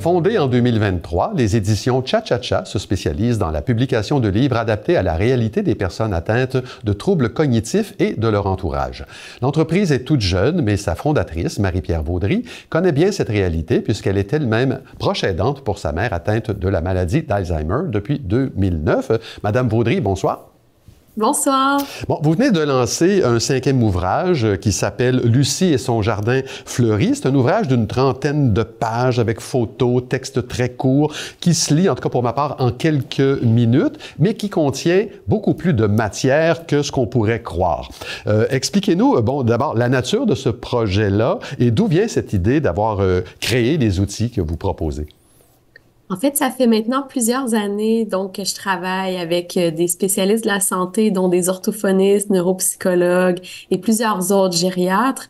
Fondées en 2023, les éditions Cha-Cha-Cha se spécialisent dans la publication de livres adaptés à la réalité des personnes atteintes de troubles cognitifs et de leur entourage. L'entreprise est toute jeune, mais sa fondatrice, Marie-Pierre Vaudry, connaît bien cette réalité puisqu'elle est elle-même proche aidante pour sa mère atteinte de la maladie d'Alzheimer depuis 2009. Madame Vaudry, bonsoir. Bonsoir. Bon, vous venez de lancer un 5e ouvrage qui s'appelle « Lucie et son jardin fleuri ». C'est un ouvrage d'une 30aine de pages avec photos, textes très courts, qui se lit, en tout cas pour ma part, en quelques minutes, mais qui contient beaucoup plus de matière que ce qu'on pourrait croire. Expliquez-nous, bon, d'abord, la nature de ce projet-là et d'où vient cette idée d'avoir créé les outils que vous proposez. En fait, ça fait maintenant plusieurs années donc que je travaille avec des spécialistes de la santé, dont des orthophonistes, neuropsychologues et plusieurs autres gériatres.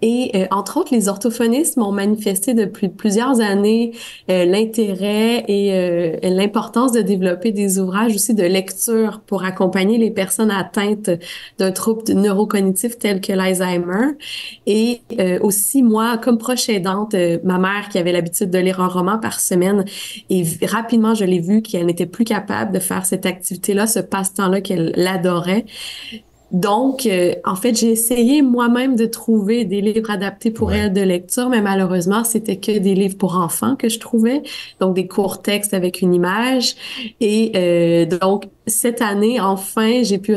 Et entre autres, les orthophonistes m'ont manifesté depuis plusieurs années l'intérêt et l'importance de développer des ouvrages aussi de lecture pour accompagner les personnes atteintes d'un trouble neurocognitif tel que l'Alzheimer. Et aussi, moi, comme proche aidante, ma mère qui avait l'habitude de lire un roman par semaine, et rapidement, je l'ai vu qu'elle n'était plus capable de faire cette activité-là, ce passe-temps-là qu'elle adorait. Donc, en fait, j'ai essayé moi-même de trouver des livres adaptés pour elle de lecture, mais malheureusement, c'était que des livres pour enfants que je trouvais, donc des courts textes avec une image. Et donc, cette année, enfin, j'ai pu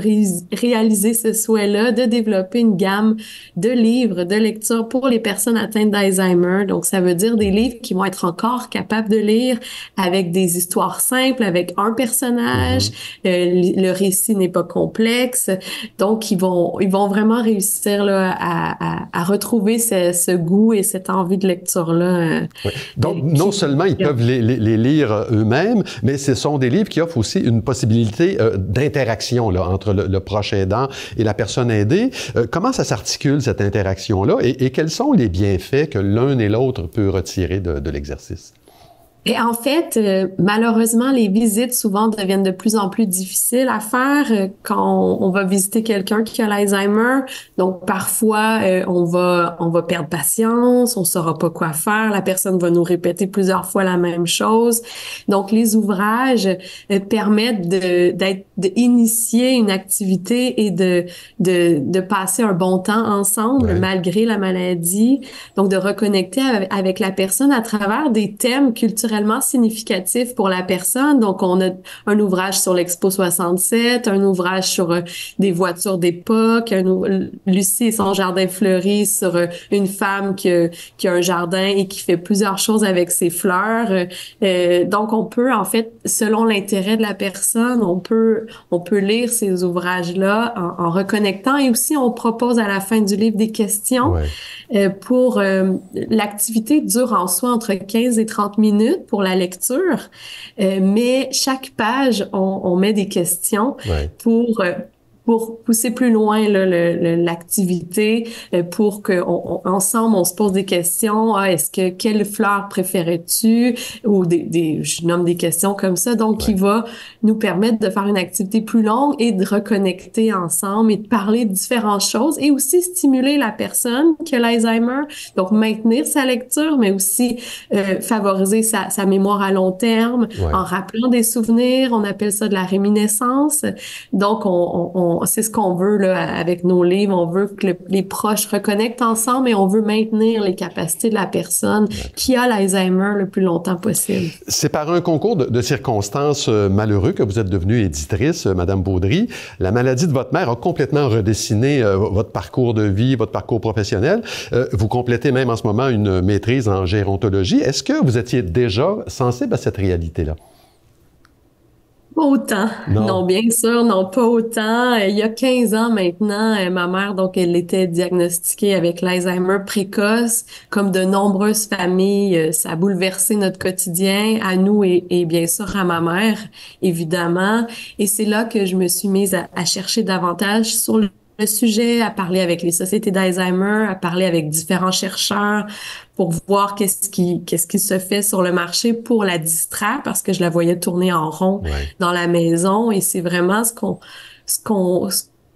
réaliser ce souhait-là de développer une gamme de livres de lecture pour les personnes atteintes d'Alzheimer. Donc, ça veut dire des livres qui vont être encore capables de lire avec des histoires simples, avec un personnage. Le récit n'est pas complexe. Donc, ils vont vraiment réussir là, à retrouver ce goût et cette envie de lecture-là. Oui. Donc, non seulement ils peuvent les lire eux-mêmes, mais ce sont des livres qui offrent aussi une possibilité d'interaction là, entre le proche aidant et la personne aidée. Comment ça s'articule, cette interaction-là, et quels sont les bienfaits que l'un et l'autre peut retirer de l'exercice? Et en fait, malheureusement, les visites souvent deviennent de plus en plus difficiles à faire quand on va visiter quelqu'un qui a l'Alzheimer. Donc, parfois, on va perdre patience, on saura pas quoi faire, la personne va nous répéter plusieurs fois la même chose. Donc, les ouvrages permettent d'initier une activité et de passer un bon temps ensemble malgré la maladie. Donc, de reconnecter avec la personne à travers des thèmes culturellement significatif pour la personne. Donc, on a un ouvrage sur l'Expo 67, un ouvrage sur des voitures d'époque, Lucie et son jardin fleuri sur une femme qui a un jardin et qui fait plusieurs choses avec ses fleurs. Donc, on peut, en fait, selon l'intérêt de la personne, on peut lire ces ouvrages-là en reconnectant. Et aussi, on propose à la fin du livre des questions pour l'activité dure en soi entre 15 et 30 minutes pour la lecture, mais chaque page, on met des questions pour pousser plus loin là, l'activité, pour que ensemble on se pose des questions. Quelle fleur préférais-tu, ou je nomme des questions comme ça, donc qui va nous permettre de faire une activité plus longue et de reconnecter ensemble et de parler de différentes choses, et aussi stimuler la personne qui a l'Alzheimer, donc maintenir sa lecture, mais aussi favoriser sa mémoire à long terme en rappelant des souvenirs. On appelle ça de la réminiscence. Donc c'est ce qu'on veut là, avec nos livres. On veut que les proches reconnectent ensemble, et on veut maintenir les capacités de la personne qui a l'Alzheimer le plus longtemps possible. C'est par un concours de circonstances malheureux que vous êtes devenue éditrice, Madame Vaudry. La maladie de votre mère a complètement redessiné votre parcours de vie, votre parcours professionnel. Vous complétez même en ce moment une maîtrise en gérontologie. Est-ce que vous étiez déjà sensible à cette réalité-là? Pas autant. Non, bien sûr, non, pas autant. Il y a 15 ans maintenant, ma mère, donc, elle était diagnostiquée avec l'Alzheimer précoce. Comme de nombreuses familles, ça a bouleversé notre quotidien, à nous et bien sûr à ma mère, évidemment. Et c'est là que je me suis mise à chercher davantage sur le sujet, à parler avec les sociétés d'Alzheimer, à parler avec différents chercheurs pour voir qu'est-ce qui se fait sur le marché pour la distraire, parce que je la voyais tourner en rond dans la maison. Et c'est vraiment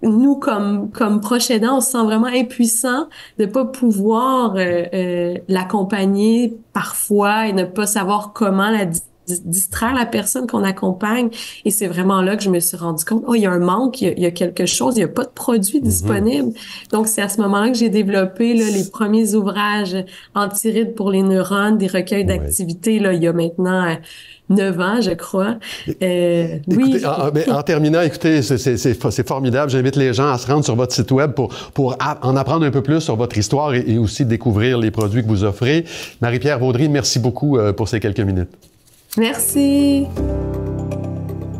nous, comme proches aidants, on se sent vraiment impuissant de pas pouvoir l'accompagner parfois et ne pas savoir comment distraire la personne qu'on accompagne. Et c'est vraiment là que je me suis rendu compte, oh, il y a un manque, il y a quelque chose, il n'y a pas de produit disponible. Donc, c'est à ce moment-là que j'ai développé là, les premiers ouvrages Anti-rides pour les neurones, des recueils d'activités, là, il y a maintenant 9 ans, je crois. Écoutez, Oui. en terminant, écoutez, c'est formidable. J'invite les gens à se rendre sur votre site web pour en apprendre un peu plus sur votre histoire et aussi découvrir les produits que vous offrez. Marie-Pierre Vaudry, merci beaucoup pour ces quelques minutes. Merci.